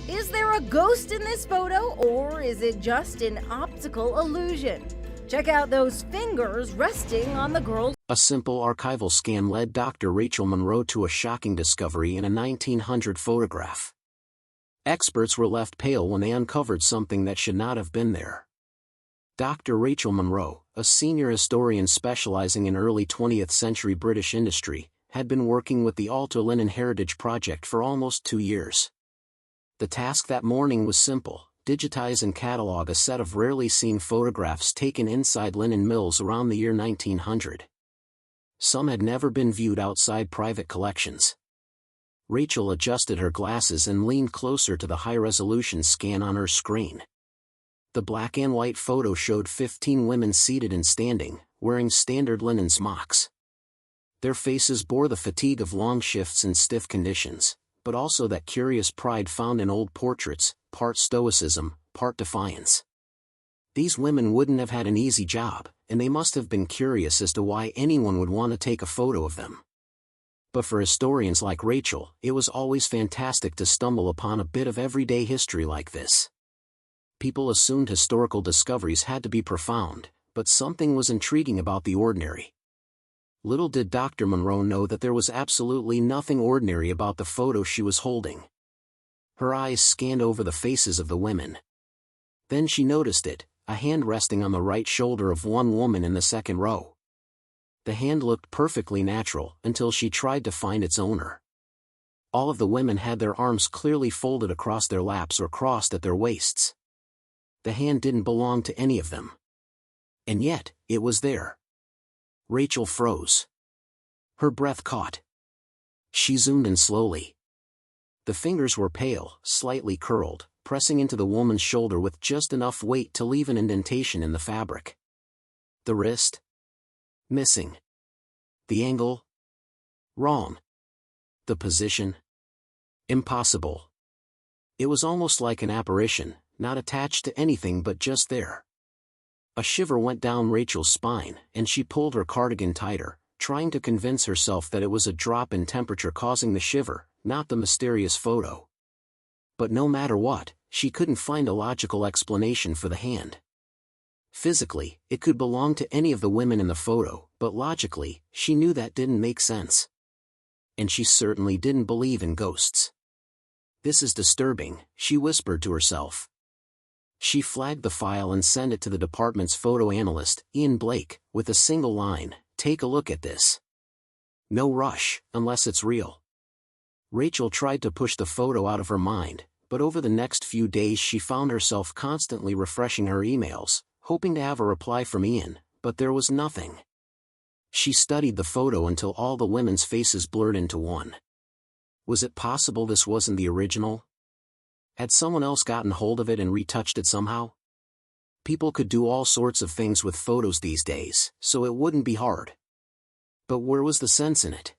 Is there a ghost in this photo, or is it just an optical illusion? Check out those fingers resting on the girl's. A simple archival scan led Dr. Rachel Monroe to a shocking discovery in a 1900 photograph. Experts were left pale when they uncovered something that should not have been there. Dr. Rachel Monroe, a senior historian specializing in early 20th century British industry, had been working with the Alto Linen Heritage Project for almost 2 years. The task that morning was simple: digitize and catalog a set of rarely seen photographs taken inside linen mills around the year 1900. Some had never been viewed outside private collections. Rachel adjusted her glasses and leaned closer to the high-resolution scan on her screen. The black and white photo showed 15 women seated and standing, wearing standard linen smocks. Their faces bore the fatigue of long shifts and stiff conditions, but also that curious pride found in old portraits, part stoicism, part defiance. These women wouldn't have had an easy job, and they must have been curious as to why anyone would want to take a photo of them. But for historians like Rachel, it was always fantastic to stumble upon a bit of everyday history like this. People assumed historical discoveries had to be profound, but something was intriguing about the ordinary. Little did Dr. Monroe know that there was absolutely nothing ordinary about the photo she was holding. Her eyes scanned over the faces of the women. Then she noticed it, a hand resting on the right shoulder of one woman in the second row. The hand looked perfectly natural until she tried to find its owner. All of the women had their arms clearly folded across their laps or crossed at their waists. The hand didn't belong to any of them. And yet, it was there. Rachel froze. Her breath caught. She zoomed in slowly. The fingers were pale, slightly curled, pressing into the woman's shoulder with just enough weight to leave an indentation in the fabric. The wrist? Missing. The angle? Wrong. The position? Impossible. It was almost like an apparition, not attached to anything but just there. A shiver went down Rachel's spine, and she pulled her cardigan tighter, trying to convince herself that it was a drop in temperature causing the shiver, not the mysterious photo. But no matter what, she couldn't find a logical explanation for the hand. Physically, it could belong to any of the women in the photo, but logically, she knew that didn't make sense. And she certainly didn't believe in ghosts. "This is disturbing," she whispered to herself. She flagged the file and sent it to the department's photo analyst, Ian Blake, with a single line: "Take a look at this. No rush, unless it's real." Rachel tried to push the photo out of her mind, but over the next few days she found herself constantly refreshing her emails, hoping to have a reply from Ian, but there was nothing. She studied the photo until all the women's faces blurred into one. Was it possible this wasn't the original? Had someone else gotten hold of it and retouched it somehow? People could do all sorts of things with photos these days, so it wouldn't be hard. But where was the sense in it?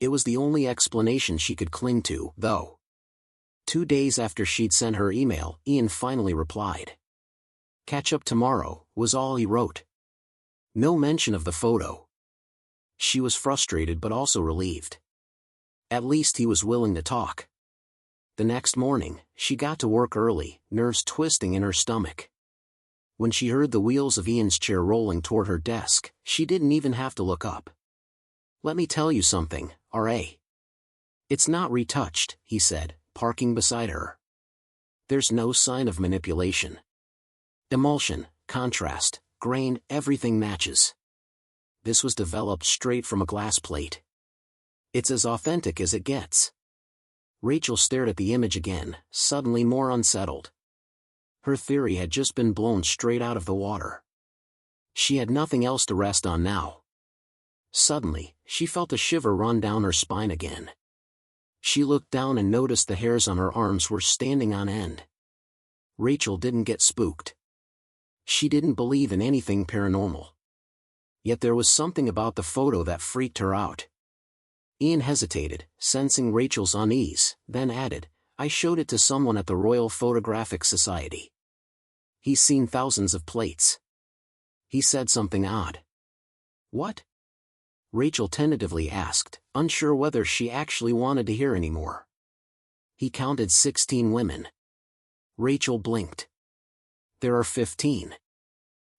It was the only explanation she could cling to, though. 2 days after she'd sent her email, Ian finally replied. "Catch up tomorrow," was all he wrote. No mention of the photo. She was frustrated but also relieved. At least he was willing to talk. The next morning, she got to work early, nerves twisting in her stomach. When she heard the wheels of Ian's chair rolling toward her desk, she didn't even have to look up. "Let me tell you something, R.A. It's not retouched," he said, parking beside her. "There's no sign of manipulation. Emulsion, contrast, grain, everything matches. This was developed straight from a glass plate. It's as authentic as it gets." Rachel stared at the image again, suddenly more unsettled. Her theory had just been blown straight out of the water. She had nothing else to rest on now. Suddenly, she felt a shiver run down her spine again. She looked down and noticed the hairs on her arms were standing on end. Rachel didn't get spooked. She didn't believe in anything paranormal. Yet there was something about the photo that freaked her out. Ian hesitated, sensing Rachel's unease, then added, "I showed it to someone at the Royal Photographic Society. He's seen thousands of plates. He said something odd." "What?" Rachel tentatively asked, unsure whether she actually wanted to hear any more. He counted 16 women. Rachel blinked. There are 15.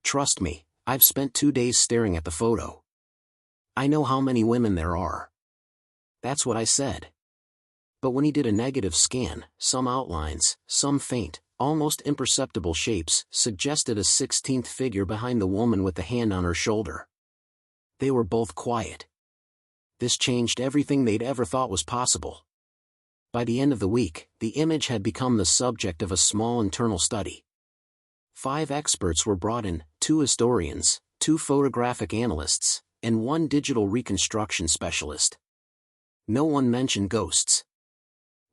Trust me, I've spent 2 days staring at the photo. I know how many women there are. That's what I said. But when he did a negative scan, some outlines, some faint, almost imperceptible shapes, suggested a 16th figure behind the woman with the hand on her shoulder. They were both quiet. This changed everything they'd ever thought was possible. By the end of the week, the image had become the subject of a small internal study. 5 experts were brought in, 2 historians, 2 photographic analysts, and 1 digital reconstruction specialist. No one mentioned ghosts.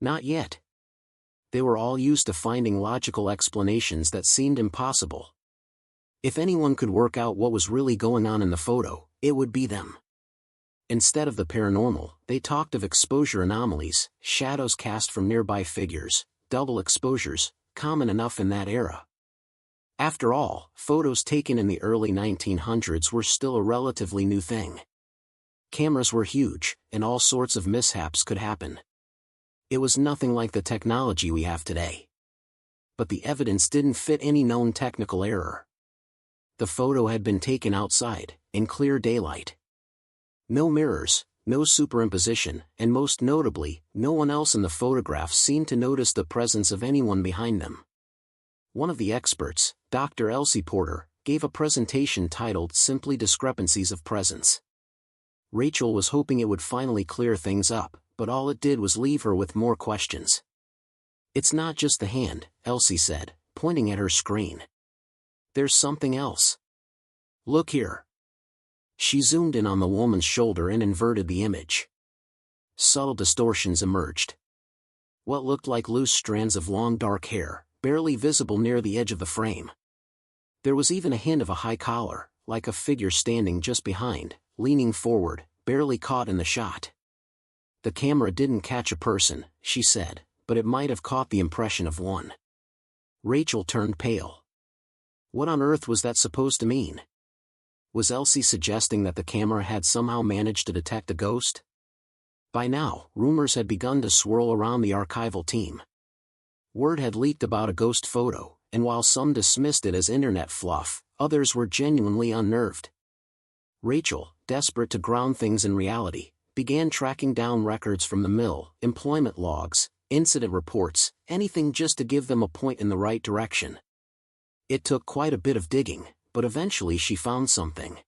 Not yet. They were all used to finding logical explanations that seemed impossible. If anyone could work out what was really going on in the photo, it would be them. Instead of the paranormal, they talked of exposure anomalies, shadows cast from nearby figures, double exposures, common enough in that era. After all, photos taken in the early 1900s were still a relatively new thing. Cameras were huge, and all sorts of mishaps could happen. It was nothing like the technology we have today. But the evidence didn't fit any known technical error. The photo had been taken outside, in clear daylight. No mirrors, no superimposition, and most notably, no one else in the photograph seemed to notice the presence of anyone behind them. One of the experts, Dr. Elsie Porter, gave a presentation titled Simply Discrepancies of Presence. Rachel was hoping it would finally clear things up, but all it did was leave her with more questions. It's not just the hand, Elsie said, pointing at her screen. There's something else. Look here. She zoomed in on the woman's shoulder and inverted the image. Subtle distortions emerged. What looked like loose strands of long dark hair, barely visible near the edge of the frame. There was even a hint of a high collar, like a figure standing just behind, leaning forward, barely caught in the shot. The camera didn't catch a person, she said, but it might have caught the impression of one. Rachel turned pale. What on earth was that supposed to mean? Was Elsie suggesting that the camera had somehow managed to detect a ghost? By now, rumors had begun to swirl around the archival team. Word had leaked about a ghost photo, and while some dismissed it as internet fluff, others were genuinely unnerved. Rachel, desperate to ground things in reality, began tracking down records from the mill, employment logs, incident reports, anything just to give them a point in the right direction. It took quite a bit of digging, but eventually she found something.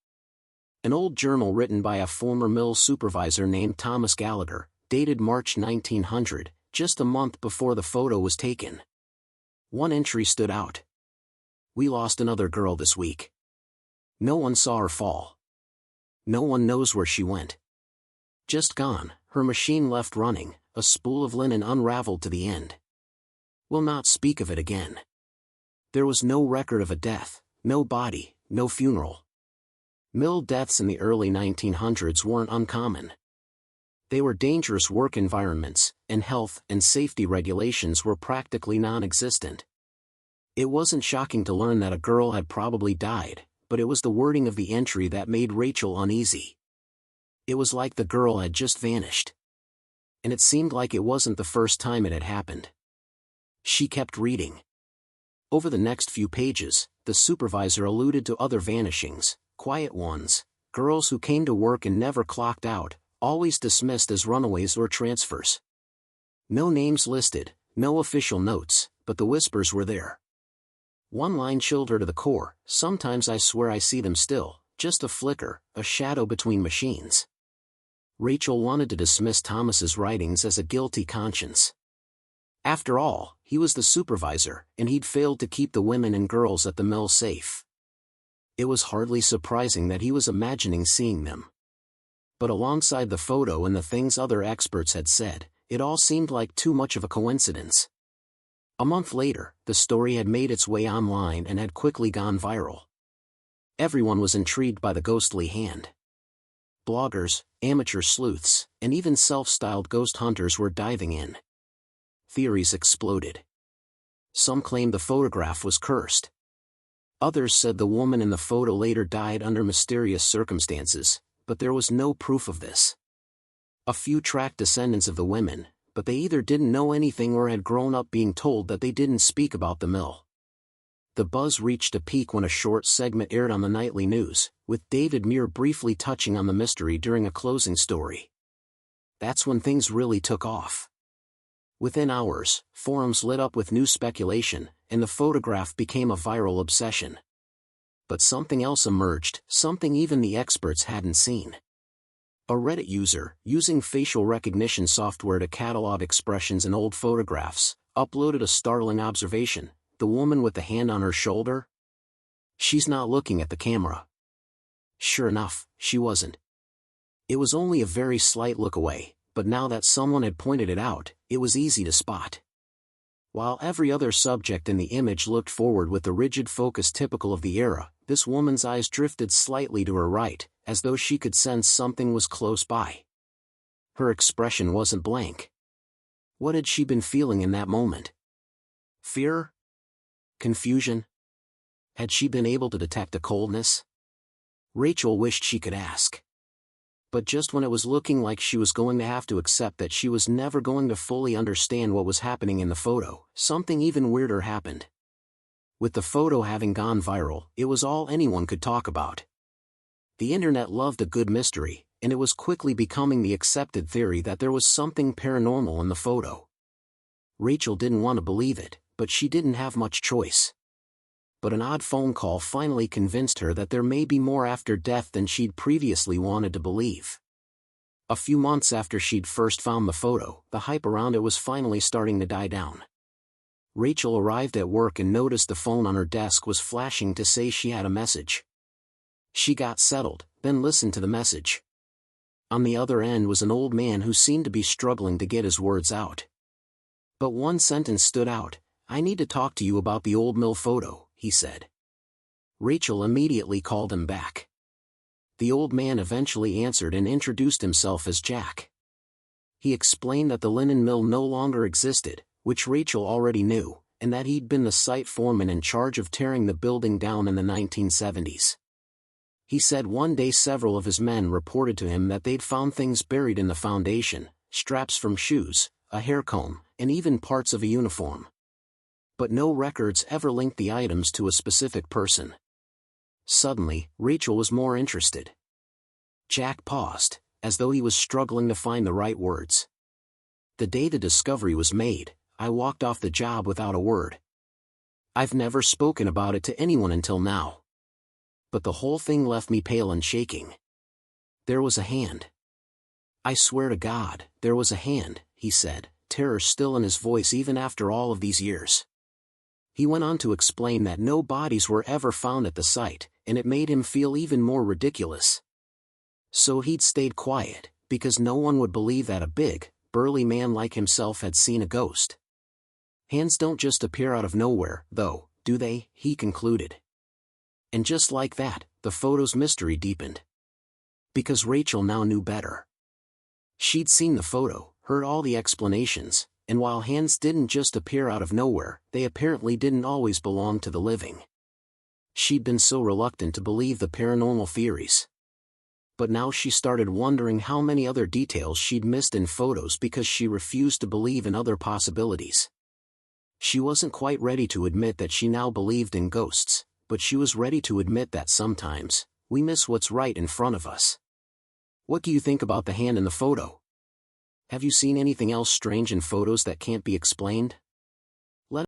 An old journal written by a former mill supervisor named Thomas Gallagher, dated March 1900, just a month before the photo was taken. One entry stood out. We lost another girl this week. No one saw her fall. No one knows where she went. Just gone, her machine left running, a spool of linen unraveled to the end. We'll not speak of it again. There was no record of a death, no body, no funeral. Mill deaths in the early 1900s weren't uncommon. They were dangerous work environments, and health and safety regulations were practically non-existent. It wasn't shocking to learn that a girl had probably died, but it was the wording of the entry that made Rachel uneasy. It was like the girl had just vanished. And it seemed like it wasn't the first time it had happened. She kept reading. Over the next few pages, the supervisor alluded to other vanishings, quiet ones, girls who came to work and never clocked out, always dismissed as runaways or transfers. No names listed, no official notes, but the whispers were there. One line chilled her to the core. Sometimes I swear I see them still, just a flicker, a shadow between machines. Rachel wanted to dismiss Thomas's writings as a guilty conscience. After all, he was the supervisor, and he'd failed to keep the women and girls at the mill safe. It was hardly surprising that he was imagining seeing them. But alongside the photo and the things other experts had said, it all seemed like too much of a coincidence. A month later, the story had made its way online and had quickly gone viral. Everyone was intrigued by the ghostly hand. Bloggers, amateur sleuths, and even self-styled ghost hunters were diving in. Theories exploded. Some claimed the photograph was cursed. Others said the woman in the photo later died under mysterious circumstances, but there was no proof of this. A few tracked descendants of the women, but they either didn't know anything or had grown up being told that they didn't speak about the mill. The buzz reached a peak when a short segment aired on the nightly news, with David Muir briefly touching on the mystery during a closing story. That's when things really took off. Within hours, forums lit up with new speculation, and the photograph became a viral obsession. But something else emerged, something even the experts hadn't seen. A Reddit user, using facial recognition software to catalog expressions in old photographs, uploaded a startling observation: the woman with the hand on her shoulder? She's not looking at the camera. Sure enough, she wasn't. It was only a very slight look away, but now that someone had pointed it out, it was easy to spot. While every other subject in the image looked forward with the rigid focus typical of the era, this woman's eyes drifted slightly to her right, as though she could sense something was close by. Her expression wasn't blank. What had she been feeling in that moment? Fear? Confusion? Had she been able to detect a coldness? Rachel wished she could ask. But just when it was looking like she was going to have to accept that she was never going to fully understand what was happening in the photo, something even weirder happened. With the photo having gone viral, it was all anyone could talk about. The internet loved a good mystery, and it was quickly becoming the accepted theory that there was something paranormal in the photo. Rachel didn't want to believe it, but she didn't have much choice. But an odd phone call finally convinced her that there may be more after death than she'd previously wanted to believe. A few months after she'd first found the photo, the hype around it was finally starting to die down. Rachel arrived at work and noticed the phone on her desk was flashing to say she had a message. She got settled, then listened to the message. On the other end was an old man who seemed to be struggling to get his words out. But one sentence stood out: "I need to talk to you about the old mill photo," he said. Rachel immediately called him back. The old man eventually answered and introduced himself as Jack. He explained that the linen mill no longer existed, which Rachel already knew, and that he'd been the site foreman in charge of tearing the building down in the 1970s. He said one day several of his men reported to him that they'd found things buried in the foundation: straps from shoes, a hair comb, and even parts of a uniform. But no records ever linked the items to a specific person. Suddenly, Rachel was more interested. Jack paused, as though he was struggling to find the right words. "The day the discovery was made, I walked off the job without a word. I've never spoken about it to anyone until now. But the whole thing left me pale and shaking. There was a hand. I swear to God, there was a hand," he said, terror still in his voice even after all of these years. He went on to explain that no bodies were ever found at the site, and it made him feel even more ridiculous. So he'd stayed quiet, because no one would believe that a big, burly man like himself had seen a ghost. "Hands don't just appear out of nowhere, though, do they?" he concluded. And just like that, the photo's mystery deepened. Because Rachel now knew better. She'd seen the photo, heard all the explanations, and while hands didn't just appear out of nowhere, they apparently didn't always belong to the living. She'd been so reluctant to believe the paranormal theories. But now she started wondering how many other details she'd missed in photos because she refused to believe in other possibilities. She wasn't quite ready to admit that she now believed in ghosts, but she was ready to admit that sometimes, we miss what's right in front of us. What do you think about the hand in the photo? Have you seen anything else strange in photos that can't be explained?